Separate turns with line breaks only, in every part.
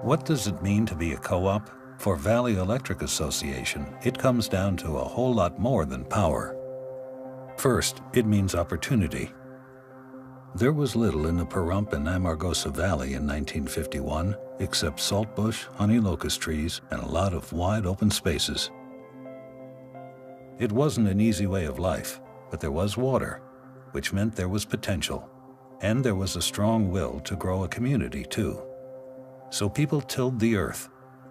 What does it mean to be a co-op? For Valley Electric Association, it comes down to a whole lot more than power. First, it means opportunity. There was little in the Pahrump and Amargosa Valley in 1951 except saltbush, honey locust trees, and a lot of wide open spaces. It wasn't an easy way of life, but there was water, which meant there was potential. And there was a strong will to grow a community too. So people tilled the earth,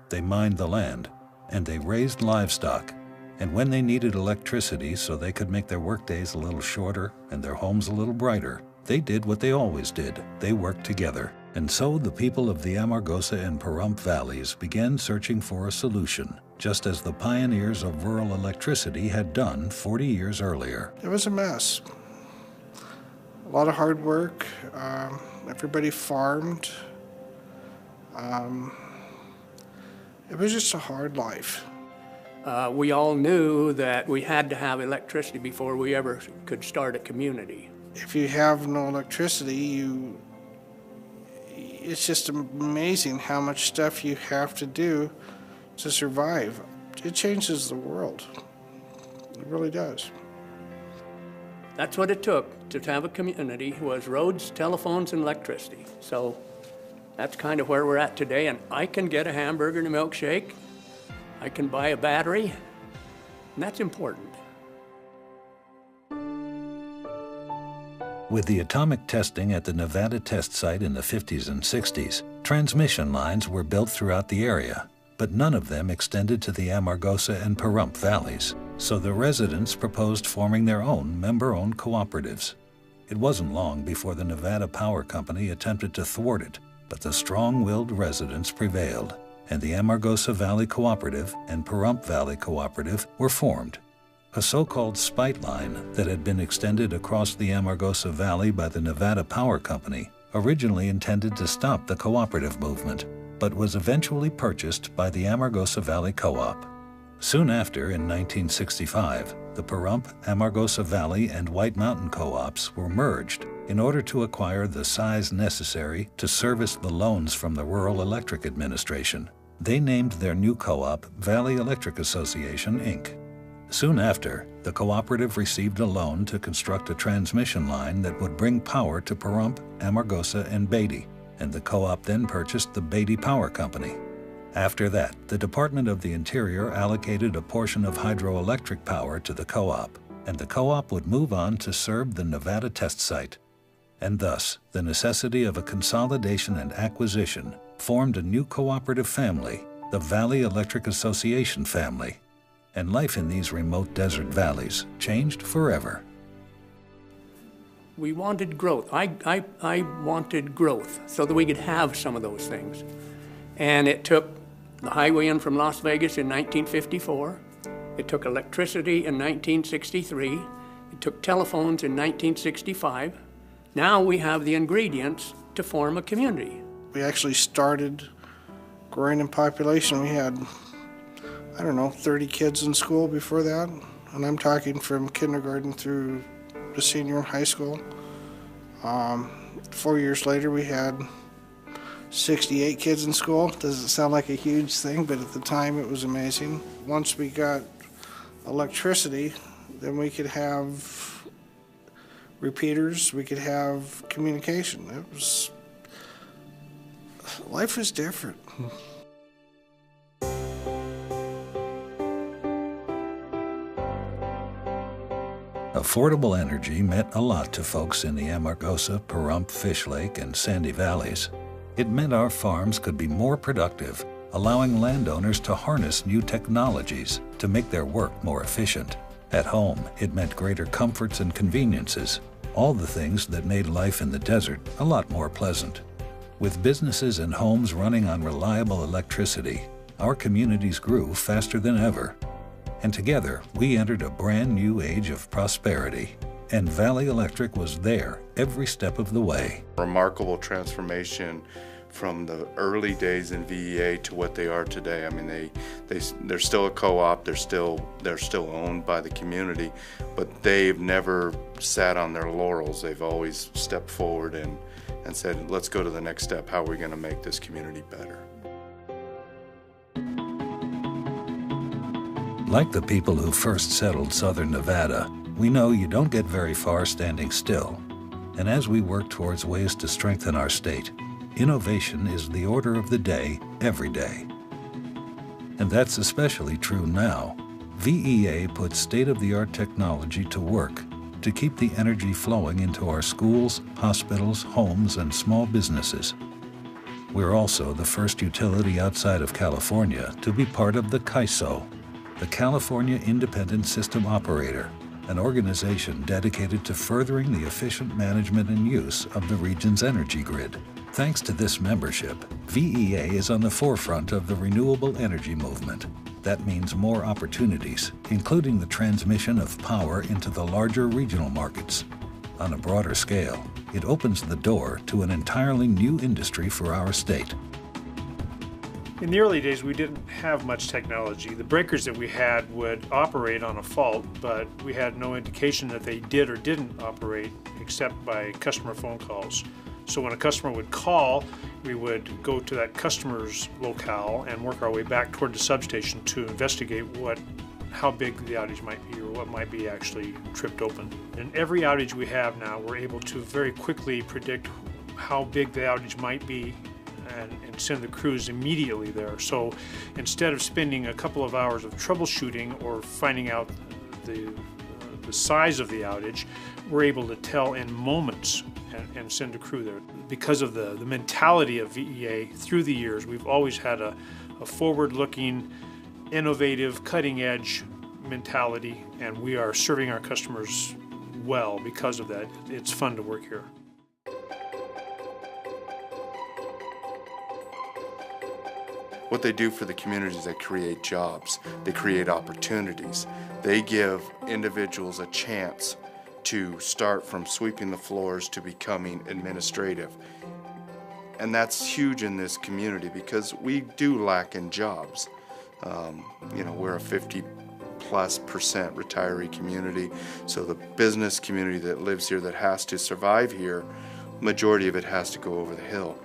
they mined the land, and they raised livestock. And when they needed electricity so they could make their workdays a little shorter and their homes a little brighter, they did what they always did. They worked together. And so the people of the Amargosa and Pahrump valleys began searching for a solution, just as the pioneers of rural electricity had done 40 years earlier.
It was a mess. A lot of hard work. Everybody farmed. It was just a hard life.
We all knew that we had to have electricity before we ever could start a community.
If you have no electricity, it's just amazing how much stuff you have to do to survive. It changes the world. It really does.
That's what it took to have a community, was roads, telephones, and electricity. So that's kind of where we're at today, and I can get a hamburger and a milkshake. I can buy a battery, and that's important.
With the atomic testing at the Nevada test site in the 50s and 60s, transmission lines were built throughout the area, but none of them extended to the Amargosa and Pahrump valleys. So the residents proposed forming their own member-owned cooperatives. It wasn't long before the Nevada Power Company attempted to thwart it, but the strong-willed residents prevailed, and the Amargosa Valley Cooperative and Pahrump Valley Cooperative were formed. A so-called spite line that had been extended across the Amargosa Valley by the Nevada Power Company, originally intended to stop the cooperative movement, but was eventually purchased by the Amargosa Valley Co-op. Soon after, in 1965, the Pahrump, Amargosa Valley, and White Mountain Co-ops were merged in order to acquire the size necessary to service the loans from the Rural Electric Administration. They named their new co-op Valley Electric Association, Inc. Soon after, the cooperative received a loan to construct a transmission line that would bring power to Pahrump, Amargosa, and Beatty, and the co-op then purchased the Beatty Power Company. After that, the Department of the Interior allocated a portion of hydroelectric power to the co-op, and the co-op would move on to serve the Nevada test site. And thus, the necessity of a consolidation and acquisition formed a new cooperative family, the Valley Electric Association family. And life in these remote desert valleys changed forever.
We wanted growth. I wanted growth so that we could have some of those things. And it took the highway in from Las Vegas in 1954. It took electricity in 1963. It took telephones in 1965. Now we have the ingredients to form a community.
We actually started growing in population. We had, 30 kids in school before that. And I'm talking from kindergarten through the senior in high school. 4 years later, we had 68 kids in school. Doesn't sound like a huge thing, but at the time it was amazing. Once we got electricity, then we could have repeaters, we could have communication. Life was different.
Affordable energy meant a lot to folks in the Amargosa, Pahrump, Fish Lake, and Sandy Valleys. It meant our farms could be more productive, allowing landowners to harness new technologies to make their work more efficient. At home, it meant greater comforts and conveniences, all the things that made life in the desert a lot more pleasant. With businesses and homes running on reliable electricity, our communities grew faster than ever. And together, we entered a brand new age of prosperity. And Valley Electric was there every step of the way.
Remarkable transformation from the early days in VEA to what they are today. I mean, they're still a co-op, they're still owned by the community, but they've never sat on their laurels. They've always stepped forward and said, let's go to the next step. How are we going to make this community better?
Like the people who first settled southern Nevada, we know you don't get very far standing still. And as we work towards ways to strengthen our state, innovation is the order of the day, every day. And that's especially true now. VEA puts state-of-the-art technology to work to keep the energy flowing into our schools, hospitals, homes, and small businesses. We're also the first utility outside of California to be part of the CAISO, the California Independent System Operator, an organization dedicated to furthering the efficient management and use of the region's energy grid. Thanks to this membership, VEA is on the forefront of the renewable energy movement. That means more opportunities, including the transmission of power into the larger regional markets. On a broader scale, it opens the door to an entirely new industry for our state.
In the early days, we didn't have much technology. The breakers that we had would operate on a fault, but we had no indication that they did or didn't operate except by customer phone calls. So when a customer would call, we would go to that customer's locale and work our way back toward the substation to investigate how big the outage might be or what might be actually tripped open. In every outage we have now, we're able to very quickly predict how big the outage might be and send the crews immediately there. So instead of spending a couple of hours of troubleshooting or finding out the size of the outage, we're able to tell in moments and send a crew there. Because of the mentality of VEA through the years, we've always had a forward-looking, innovative, cutting-edge mentality, and we are serving our customers well because of that. It's fun to work here.
What they do for the community is they create jobs, they create opportunities. They give individuals a chance to start from sweeping the floors to becoming administrative. And that's huge in this community because we do lack in jobs. We're a 50+% retiree community, so the business community that lives here that has to survive here, majority of it has to go over the hill.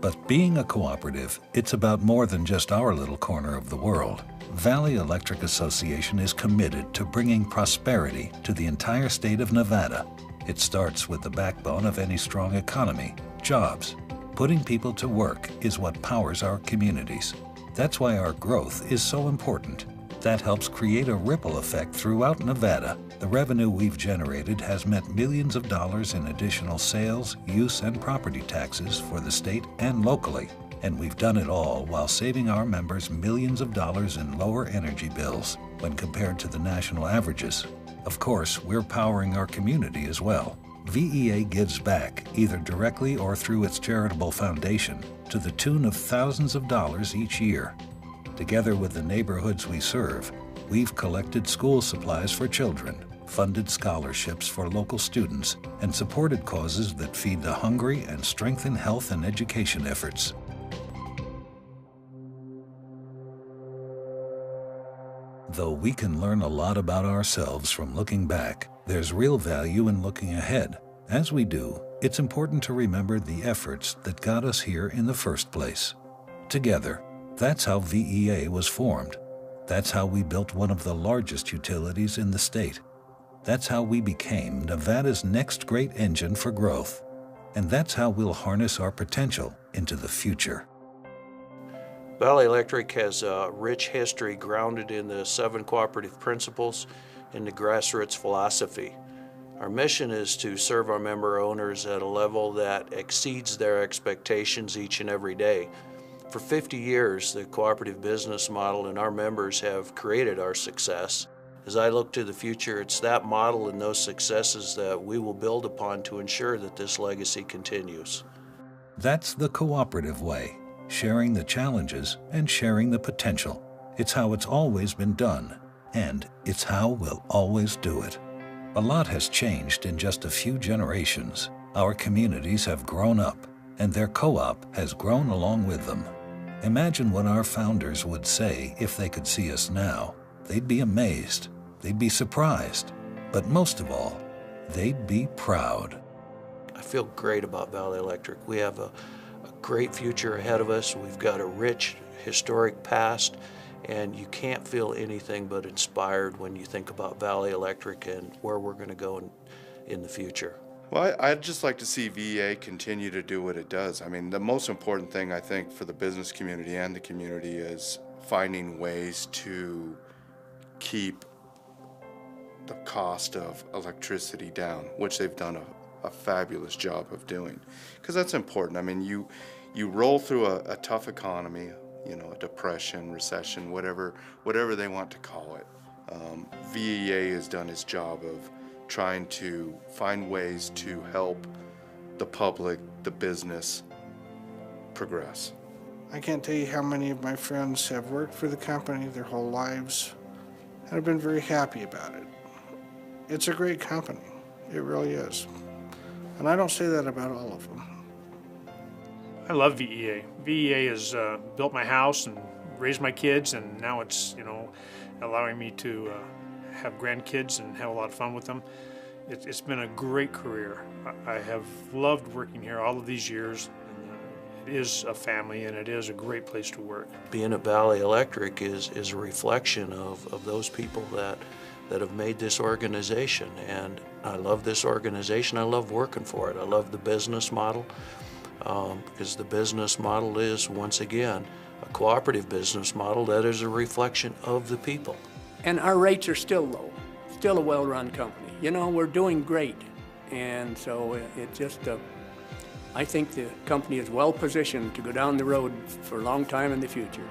But being a cooperative, it's about more than just our little corner of the world. Valley Electric Association is committed to bringing prosperity to the entire state of Nevada. It starts with the backbone of any strong economy, jobs. Putting people to work is what powers our communities. That's why our growth is so important. That helps create a ripple effect throughout Nevada. The revenue we've generated has meant millions of dollars in additional sales, use, and property taxes for the state and locally. And we've done it all while saving our members millions of dollars in lower energy bills when compared to the national averages. Of course, we're powering our community as well. VEA gives back, either directly or through its charitable foundation, to the tune of thousands of dollars each year. Together with the neighborhoods we serve, we've collected school supplies for children, funded scholarships for local students, and supported causes that feed the hungry and strengthen health and education efforts. Though we can learn a lot about ourselves from looking back, there's real value in looking ahead. As we do, it's important to remember the efforts that got us here in the first place. Together, that's how VEA was formed. That's how we built one of the largest utilities in the state. That's how we became Nevada's next great engine for growth. And that's how we'll harness our potential into the future.
Valley Electric has a rich history grounded in the 7 cooperative principles and the grassroots philosophy. Our mission is to serve our member owners at a level that exceeds their expectations each and every day. For 50 years, the cooperative business model and our members have created our success. As I look to the future, it's that model and those successes that we will build upon to ensure that this legacy continues.
That's the cooperative way, sharing the challenges and sharing the potential. It's how it's always been done, and it's how we'll always do it. A lot has changed in just a few generations. Our communities have grown up, and their co-op has grown along with them. Imagine what our founders would say if they could see us now. They'd be amazed, they'd be surprised, but most of all, they'd be proud.
I feel great about Valley Electric. We have a great future ahead of us. We've got a rich, historic past, And you can't feel anything but inspired when you think about Valley Electric and where we're going to go in the future.
Well, I'd just like to see VEA continue to do what it does. I mean, the most important thing, I think, for the business community and the community is finding ways to keep the cost of electricity down, which they've done a fabulous job of doing. Because that's important. I mean, you roll through a tough economy, you know, a depression, recession, whatever they want to call it. VEA has done its job of trying to find ways to help the public, the business, progress.
I can't tell you how many of my friends have worked for the company their whole lives and have been very happy about it. It's a great company. It really is. And I don't say that about all of them.
I love VEA. VEA has built my house and raised my kids, and now it's, you know, allowing me to have grandkids and have a lot of fun with them. It's been a great career. I have loved working here all of these years. It is a family, and it is a great place to work.
Being at Valley Electric is a reflection of those people that have made this organization, and I love this organization. I love working for it. I love the business model, because the business model is, once again, a cooperative business model that is a reflection of the people.
And our rates are still low, still a well-run company. You know, we're doing great. And so it just, I think the company is well positioned to go down the road for a long time in the future.